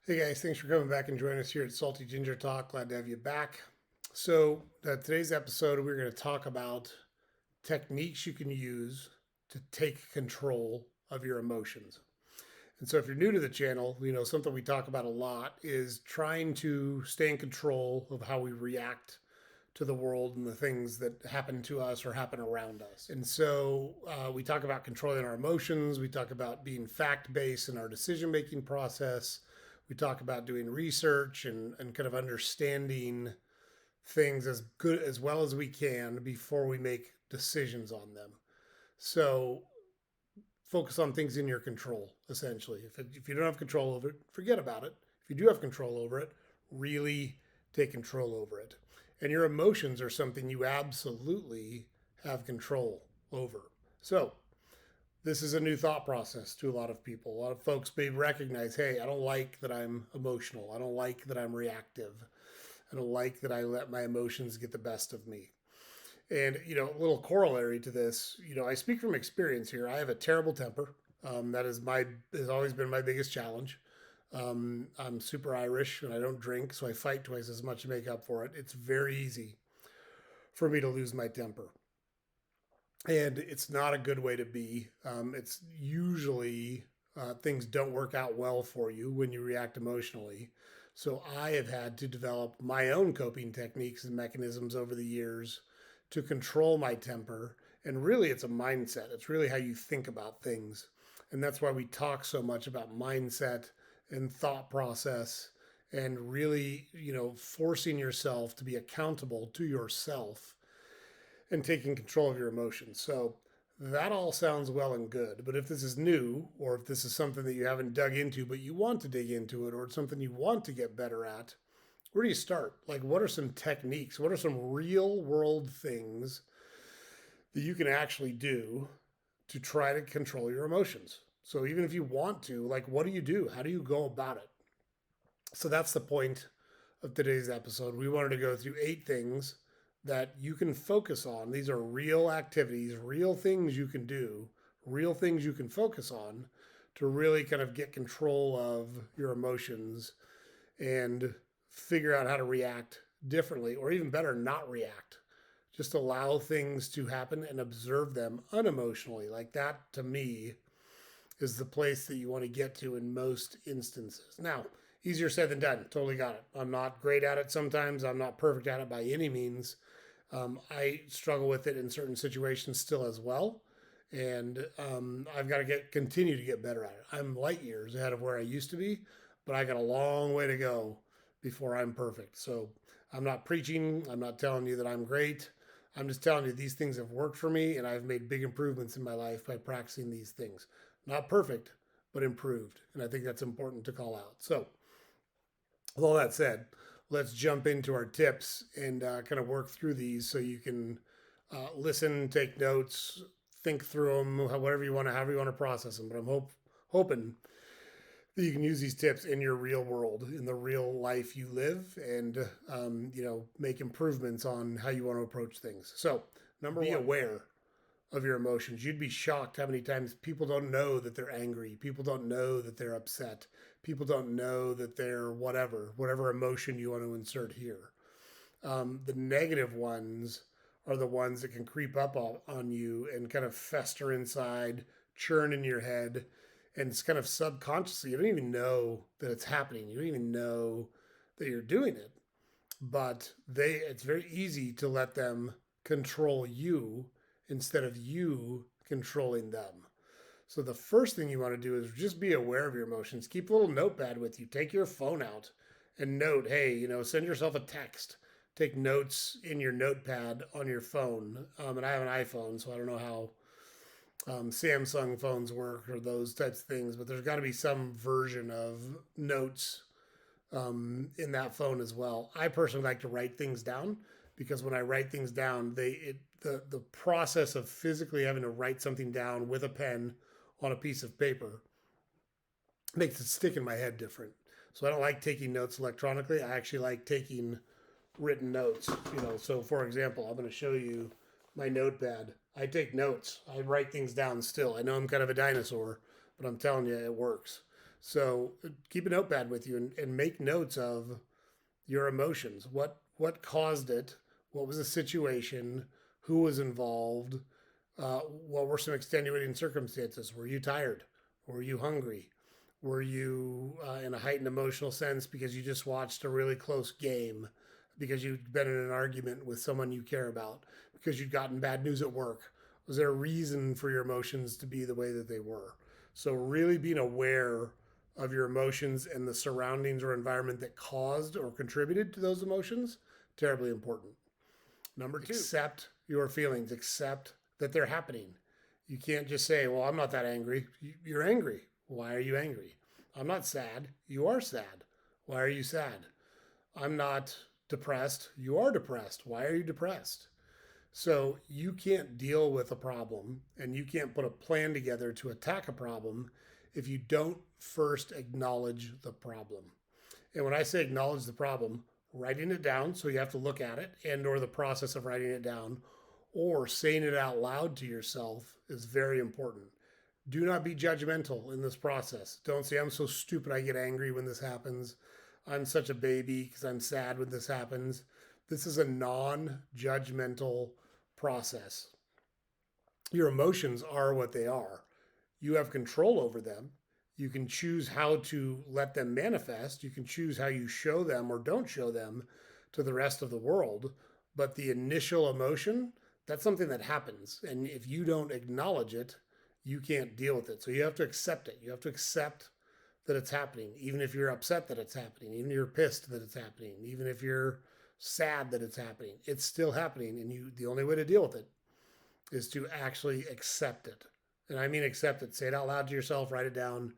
Hey guys, thanks for coming back and joining us here at Salty Ginger Talk. Glad to have you back. Today's episode, we're going to talk about techniques you can use to take control of your emotions. And so, if you're new to the channel, something we talk about a lot is trying to stay in control of how we react to the world and the things that happen to us or happen around us. We talk about controlling our emotions. We talk about being fact based in our decision making process. We talk about doing research and kind of understanding things as good as well as we can before we make decisions on them. So focus on things in your control, essentially. If you don't have control over it, forget about it. If you do have control over it, really take control over it. And your emotions are something you absolutely have control over. So, this is a new thought process to a lot of people. A lot of folks may recognize, hey, I don't like that I'm emotional. I don't like that I'm reactive. I don't like that I let my emotions get the best of me. And, a little corollary to this, I speak from experience here. I have a terrible temper. That has always been my biggest challenge. I'm super Irish and I don't drink, so I fight twice as much to make up for it. It's very easy for me to lose my temper. And it's not a good way to be. It's usually things don't work out well for you when you react emotionally. So I have had to develop my own coping techniques and mechanisms over the years to control my temper. And really, it's a mindset. It's really how you think about things. And that's why we talk so much about mindset and thought process and really, forcing yourself to be accountable to yourself and taking control of your emotions. So that all sounds well and good. But if this is new, or if this is something that you haven't dug into, but you want to dig into it, or it's something you want to get better at, where do you start? Like, what are some techniques? What are some real world things that you can actually do to try to control your emotions? So even if you want to, like, what do you do? How do you go about it? So that's the point of today's episode. We wanted to go through 8 things that you can focus on. These are real activities, real things you can do, real things you can focus on to really kind of get control of your emotions and figure out how to react differently, or even better, not react. Just allow things to happen and observe them unemotionally. Like that, to me, is the place that you want to get to in most instances. Now, easier said than done. Totally got it. I'm not great at it sometimes. I'm not perfect at it by any means. I struggle with it in certain situations still as well. And I've got to continue to get better at it. I'm light years ahead of where I used to be, but I got a long way to go before I'm perfect. So I'm not preaching. I'm not telling you that I'm great. I'm just telling you these things have worked for me, and I've made big improvements in my life by practicing these things. Not perfect, but improved. And I think that's important to call out. So, with all that said, let's jump into our tips and kind of work through these so you can listen, take notes, think through them, whatever you want to, however you want to process them. But I'm hoping that you can use these tips in your real world, in the real life you live, and make improvements on how you want to approach things. So, number one, be aware of your emotions. You'd be shocked how many times people don't know that they're angry. People don't know that they're upset. People don't know that they're whatever emotion you want to insert here. The negative ones are the ones that can creep up on you and kind of fester inside, churn in your head, and it's kind of subconsciously. You don't even know that it's happening. You don't even know that you're doing it. But it's very easy to let them control you instead of you controlling them. So the first thing you want to do is just be aware of your emotions. Keep a little notepad with you. Take your phone out and note, hey, send yourself a text. Take notes in your notepad on your phone. And I have an iPhone, so I don't know how Samsung phones work or those types of things, but there's got to be some version of notes in that phone as well. I personally like to write things down because when I write things down, the process of physically having to write something down with a pen on a piece of paper makes it stick in my head different. So I don't like taking notes electronically. I actually like taking written notes. So for example, I'm going to show you my notepad. I take notes. I write things down still. I know I'm kind of a dinosaur, but I'm telling you, it works. So keep a notepad with you and make notes of your emotions. What caused it? What was the situation? Who was involved? What were some extenuating circumstances? Were you tired? Were you hungry? Were you in a heightened emotional sense because you just watched a really close game? Because you'd been in an argument with someone you care about? Because you'd gotten bad news at work? Was there a reason for your emotions to be the way that they were? So, really being aware of your emotions and the surroundings or environment that caused or contributed to those emotions, terribly important. Number two, accept your feelings, accept that they're happening. You can't just say, well, I'm not that angry. You're angry. Why are you angry? I'm not sad. You are sad. Why are you sad? I'm not depressed. You are depressed. Why are you depressed? So you can't deal with a problem and you can't put a plan together to attack a problem if you don't first acknowledge the problem. And when I say acknowledge the problem, writing it down, so you have to look at it and or the process of writing it down, or saying it out loud to yourself is very important. Do not be judgmental in this process. Don't say, I'm so stupid I get angry when this happens. I'm such a baby because I'm sad when this happens. This is a non judgmental process. Your emotions are what they are. You have control over them. You can choose how to let them manifest. You can choose how you show them or don't show them to the rest of the world. But the initial emotion, that's something that happens. And if you don't acknowledge it, you can't deal with it. So you have to accept it. You have to accept that it's happening, even if you're upset that it's happening, even if you're pissed that it's happening, even if you're sad that it's happening. It's still happening. And the only way to deal with it is to actually accept it. And I mean accept it. Say it out loud to yourself, write it down,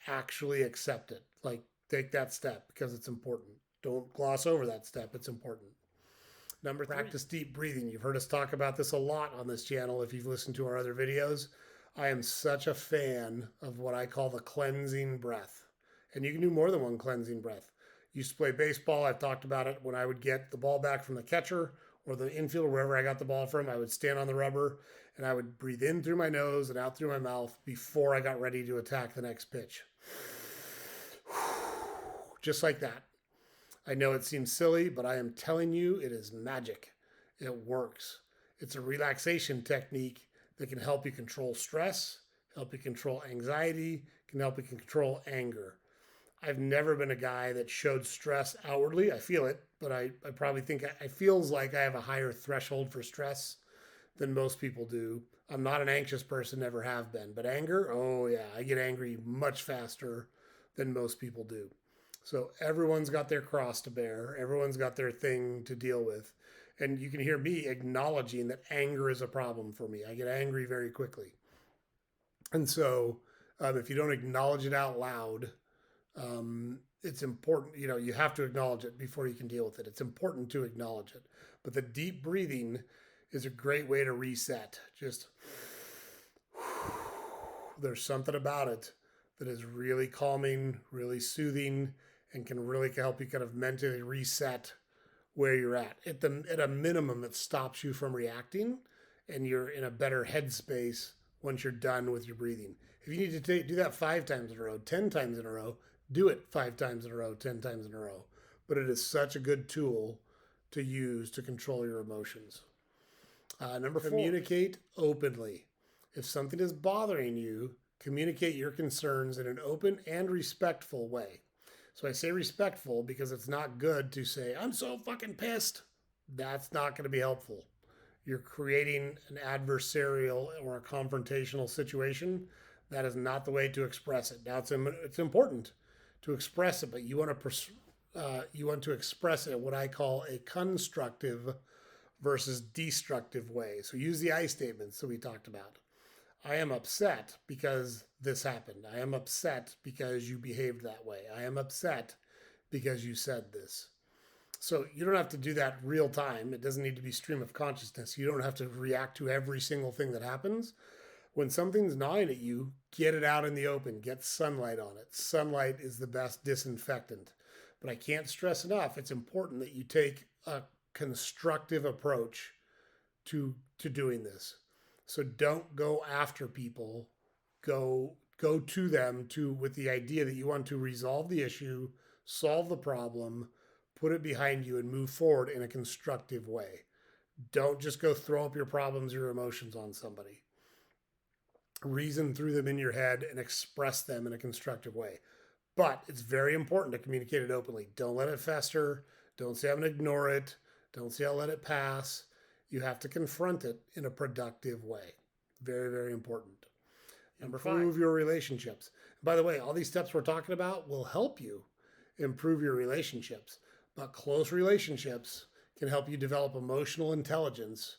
actually accept it. Like take that step because it's important. Don't gloss over that step. It's important. Number three, practice deep breathing. You've heard us talk about this a lot on this channel if you've listened to our other videos. I am such a fan of what I call the cleansing breath. And you can do more than one cleansing breath. Used to play baseball. I've talked about it. When I would get the ball back from the catcher or the infielder, wherever I got the ball from, I would stand on the rubber and I would breathe in through my nose and out through my mouth before I got ready to attack the next pitch. Just like that. I know it seems silly, but I am telling you, it is magic. It works. It's a relaxation technique that can help you control stress, help you control anxiety, can help you control anger. I've never been a guy that showed stress outwardly. I feel it, but I probably think I feels like I have a higher threshold for stress than most people do. I'm not an anxious person, never have been. But anger, oh yeah, I get angry much faster than most people do. So everyone's got their cross to bear. Everyone's got their thing to deal with. And you can hear me acknowledging that anger is a problem for me. I get angry very quickly. And so if you don't acknowledge it out loud, it's important. You have to acknowledge it before you can deal with it. It's important to acknowledge it. But the deep breathing is a great way to reset. Just there's something about it that is really calming, really soothing, and can really help you kind of mentally reset where you're at. At a minimum, it stops you from reacting, and you're in a better headspace once you're done with your breathing. If you need to do that 5 times in a row, 10 times in a row, do it 5 times in a row, 10 times in a row. But it is such a good tool to use to control your emotions. Number 4, communicate openly. If something is bothering you, communicate your concerns in an open and respectful way. So I say respectful because it's not good to say, I'm so fucking pissed. That's not going to be helpful. You're creating an adversarial or a confrontational situation. That is not the way to express it. Now, it's important to express it, but you want to express it in what I call a constructive versus destructive way. So use the I statements that we talked about. I am upset because this happened. I am upset because you behaved that way. I am upset because you said this. So you don't have to do that real time. It doesn't need to be stream of consciousness. You don't have to react to every single thing that happens. When something's gnawing at you, get it out in the open. Get sunlight on it. Sunlight is the best disinfectant. But I can't stress enough, it's important that you take a constructive approach to doing this. So don't go after people. Go go to them with the idea that you want to resolve the issue, solve the problem, put it behind you, and move forward in a constructive way. Don't just go throw up your problems or your emotions on somebody. Reason through them in your head and express them in a constructive way. But it's very important to communicate it openly. Don't let it fester. Don't say I'm going to ignore it. Don't say I'll let it pass. You have to confront it in a productive way. Very, very important. Number five, improve your relationships. By the way, all these steps we're talking about will help you improve your relationships. But close relationships can help you develop emotional intelligence,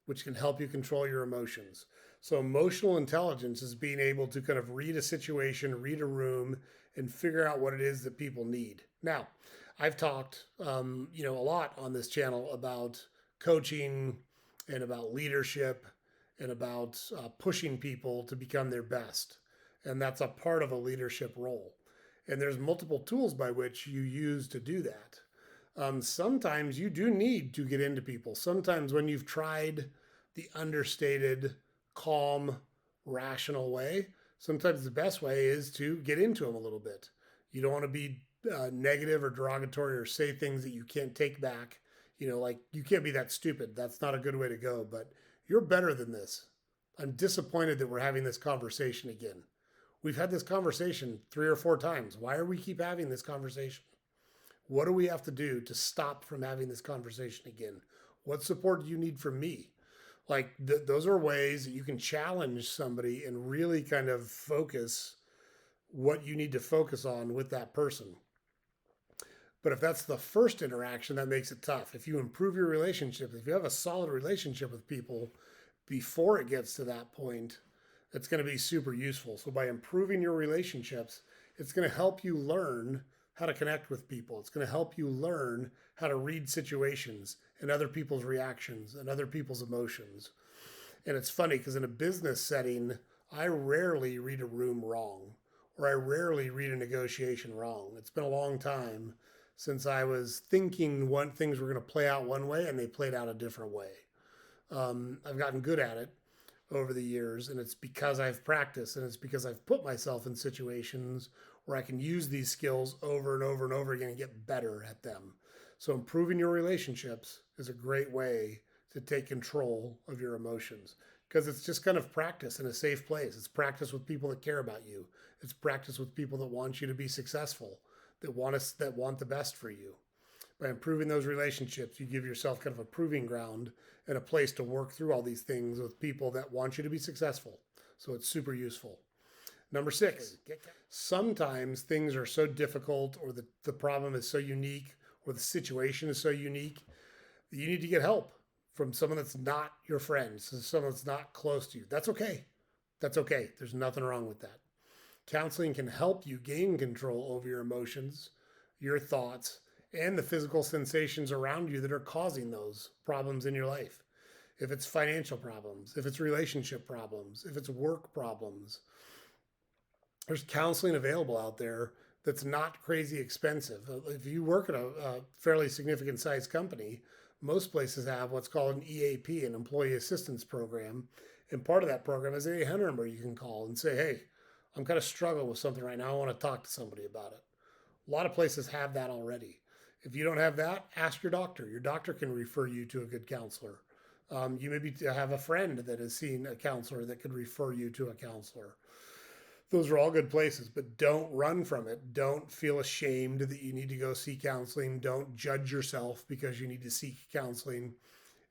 which can help you control your emotions. So, emotional intelligence is being able to kind of read a situation, read a room, and figure out what it is that people need. Now, I've talked, a lot on this channel about coaching and about leadership and about pushing people to become their best. And that's a part of a leadership role. And there's multiple tools by which you use to do that. Sometimes you do need to get into people. Sometimes when you've tried the understated, calm, rational way, sometimes the best way is to get into them a little bit. You don't want to be negative or derogatory or say things that you can't take back. Like you can't be that stupid. That's not a good way to go, but you're better than this. I'm disappointed that we're having this conversation again. We've had this conversation 3 or 4 times. Why are we keep having this conversation? What do we have to do to stop from having this conversation again? What support do you need from me? Like those are ways that you can challenge somebody and really kind of focus what you need to focus on with that person. But if that's the first interaction, that makes it tough. If you improve your relationship, if you have a solid relationship with people before it gets to that point, it's going to be super useful. So by improving your relationships, it's going to help you learn how to connect with people. It's going to help you learn how to read situations and other people's reactions and other people's emotions. And it's funny because in a business setting, I rarely read a room wrong, or I rarely read a negotiation wrong. It's been a long time since I was thinking things were going to play out one way and they played out a different way. I've gotten good at it over the years, and it's because I've practiced, and it's because I've put myself in situations where I can use these skills over and over and over again and get better at them. So improving your relationships is a great way to take control of your emotions, because it's just kind of practice in a safe place. It's practice with people that care about you. It's practice with people that want you to be successful, that want the best for you. By improving those relationships, you give yourself kind of a proving ground and a place to work through all these things with people that want you to be successful. So it's super useful. Number 6, sometimes things are so difficult, or the problem is so unique, or the situation is so unique that you need to get help from someone that's not your friend, so someone that's not close to you. That's okay. That's okay. There's nothing wrong with that. Counseling can help you gain control over your emotions, your thoughts, and the physical sensations around you that are causing those problems in your life. If it's financial problems, if it's relationship problems, if it's work problems, there's counseling available out there that's not crazy expensive. If you work at a fairly significant size company, most places have what's called an EAP, an employee assistance program. And part of that program is an 800 number you can call and say, hey, I'm kind of struggling with something right now. I want to talk to somebody about it. A lot of places have that already. If you don't have that, ask your doctor. Your doctor can refer you to a good counselor. You maybe have a friend that has seen a counselor that could refer you to a counselor. Those are all good places, but don't run from it. Don't feel ashamed that you need to go seek counseling. Don't judge yourself because you need to seek counseling.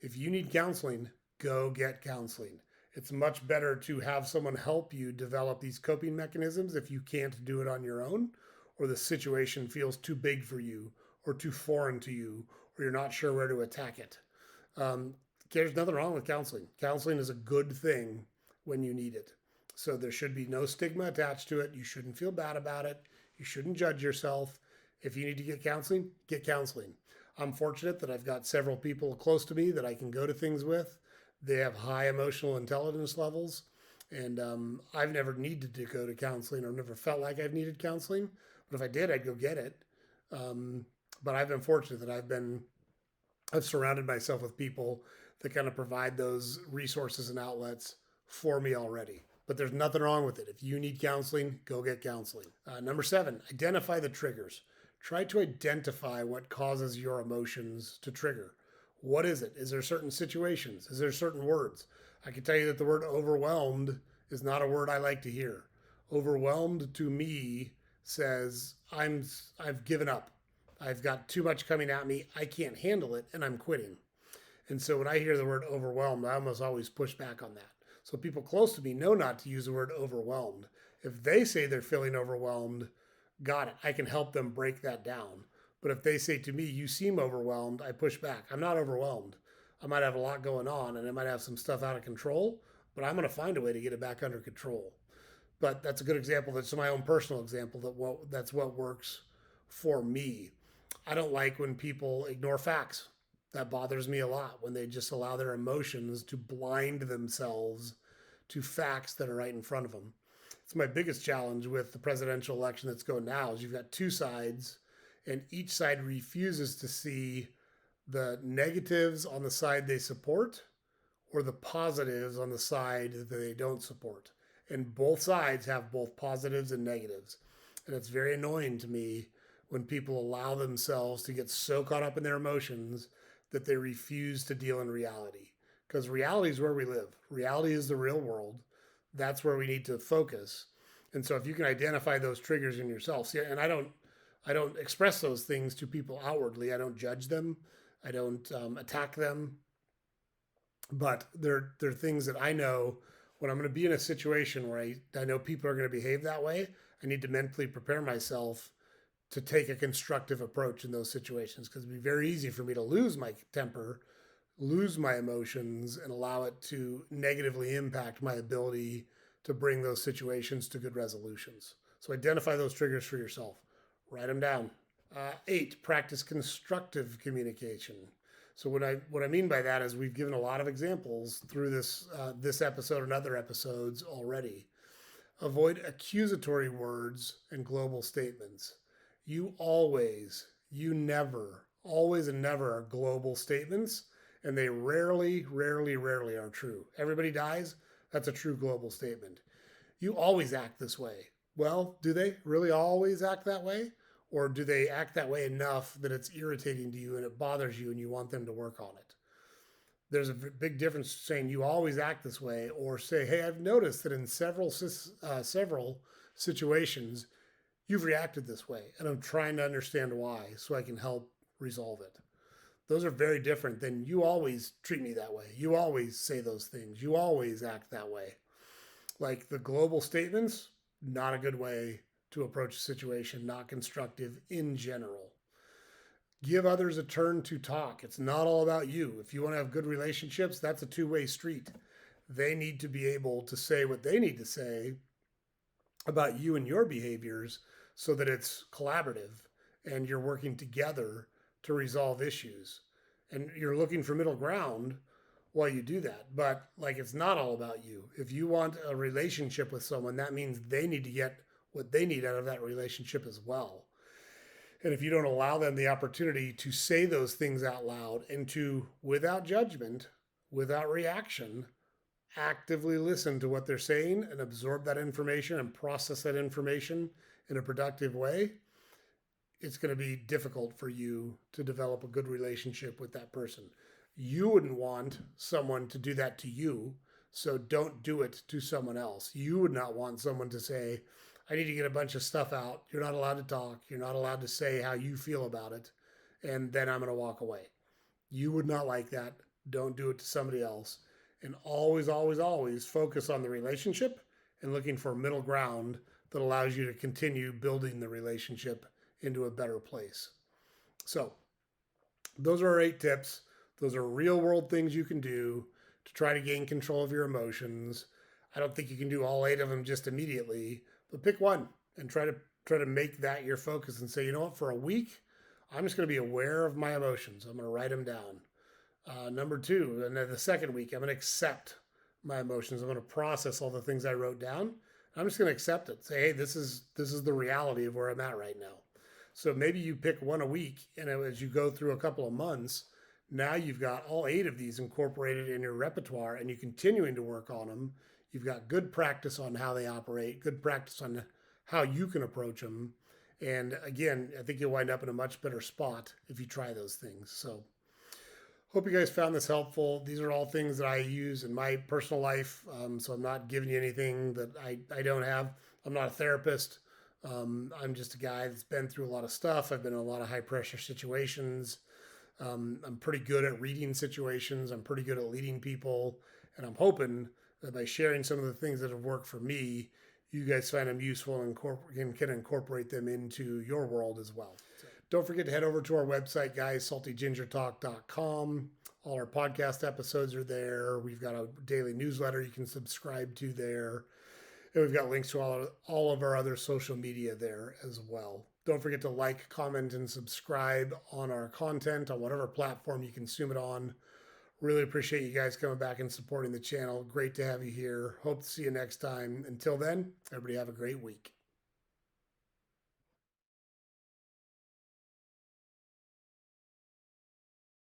If you need counseling, go get counseling. It's much better to have someone help you develop these coping mechanisms if you can't do it on your own, or the situation feels too big for you, or too foreign to you, or you're not sure where to attack it. There's nothing wrong with counseling. Counseling is a good thing when you need it. So there should be no stigma attached to it. You shouldn't feel bad about it. You shouldn't judge yourself. If you need to get counseling, get counseling. I'm fortunate that I've got several people close to me that I can go to things with. They have high emotional intelligence levels, and I've never needed to go to counseling, or never felt like I've needed counseling. But if I did, I'd go get it. But I've been fortunate that I've surrounded myself with people that kind of provide those resources and outlets for me already. but there's nothing wrong with it. If you need counseling, go get counseling. Number 7, identify the triggers. Try to identify what causes your emotions to trigger. What is it? Is there certain situations? Is there certain words? I can tell you that the word overwhelmed is not a word I like to hear. Overwhelmed to me says I've given up. I've got too much coming at me. I can't handle it and I'm quitting. And so when I hear the word overwhelmed, I almost always push back on that. So people close to me know not to use the word overwhelmed. If they say they're feeling overwhelmed, got it. I can help them break that down. But if they say to me, you seem overwhelmed, I push back. I'm not overwhelmed. I might have a lot going on and I might have some stuff out of control, but I'm going to find a way to get it back under control. But that's a good example. That's my own personal example that's what works for me. I don't like when people ignore facts. That bothers me a lot when they just allow their emotions to blind themselves to facts that are right in front of them. It's my biggest challenge with the presidential election that's going now is you've got two sides and each side refuses to see the negatives on the side they support or the positives on the side that they don't support. And both sides have both positives and negatives. And it's very annoying to me when people allow themselves to get so caught up in their emotions that they refuse to deal in reality. Because reality is where we live. Reality is the real world. That's where we need to focus. And so if you can identify those triggers in yourself, see, and I don't express those things to people outwardly. I don't judge them. I don't attack them. But they're things that I know when I'm going to be in a situation where I know people are going to behave that way. I need to mentally prepare myself to take a constructive approach in those situations because it'd be very easy for me to lose my temper, lose my emotions, and allow it to negatively impact my ability to bring those situations to good resolutions. So identify those triggers for yourself. Write them down. 8, practice constructive communication. So what I mean by that is we've given a lot of examples through this episode and other episodes already. Avoid accusatory words and global statements. You never, always and never are global statements, and they rarely are true. Everybody dies, that's a true global statement. You always act this way. Well, do they really always act that way? Or do they act that way enough that it's irritating to you and it bothers you and you want them to work on it? There's a big difference saying you always act this way or say, hey, I've noticed that in several situations, you've reacted this way and I'm trying to understand why so I can help resolve it. Those are very different than you always treat me that way. You always say those things. You always act that way. Like the global statements, not a good way to approach a situation, not constructive in general. Give others a turn to talk. It's not all about you. If you want to have good relationships, that's a two-way street. They need to be able to say what they need to say about you and your behaviors so that it's collaborative and you're working together to resolve issues. And you're looking for middle ground while you do that. But like it's not all about you. If you want a relationship with someone, that means they need to get what they need out of that relationship as well. And if you don't allow them the opportunity to say those things out loud and to, without judgment, without reaction, actively listen to what they're saying and absorb that information and process that information in a productive way, it's going to be difficult for you to develop a good relationship with that person. You wouldn't want someone to do that to you, so don't do it to someone else. You would not want someone to say, I need to get a bunch of stuff out. You're not allowed to talk. You're not allowed to say how you feel about it. And then I'm going to walk away. You would not like that. Don't do it to somebody else. And always, always, always focus on the relationship and looking for middle ground that allows you to continue building the relationship into a better place. So those are our 8 tips. Those are real world things you can do to try to gain control of your emotions. I don't think you can do all 8 of them just immediately, but pick one and try to make that your focus and say, you know what, for a week, I'm just going to be aware of my emotions. I'm going to write them down. Number 2, and then the second week, I'm going to accept my emotions. I'm going to process all the things I wrote down. I'm just going to accept it. Say, hey, this is the reality of where I'm at right now. So maybe you pick one a week, and as you go through a couple of months, now you've got all 8 of these incorporated in your repertoire, and you're continuing to work on them. You've got good practice on how they operate, good practice on how you can approach them. And again, I think you'll wind up in a much better spot if you try those things. So, hope you guys found this helpful. These are all things that I use in my personal life. So, I'm not giving you anything that I don't have. I'm not a therapist. I'm just a guy that's been through a lot of stuff. I've been in a lot of high pressure situations. I'm pretty good at reading situations. I'm pretty good at leading people. And I'm hoping that by sharing some of the things that have worked for me, you guys find them useful and can incorporate them into your world as well. So don't forget to head over to our website, guys, saltygingertalk.com. All our podcast episodes are there. We've got a daily newsletter you can subscribe to there. And we've got links to all of our other social media there as well. Don't forget to like, comment, and subscribe on our content on whatever platform you consume it on. Really appreciate you guys coming back and supporting the channel. Great to have you here. Hope to see you next time. Until then, everybody have a great week.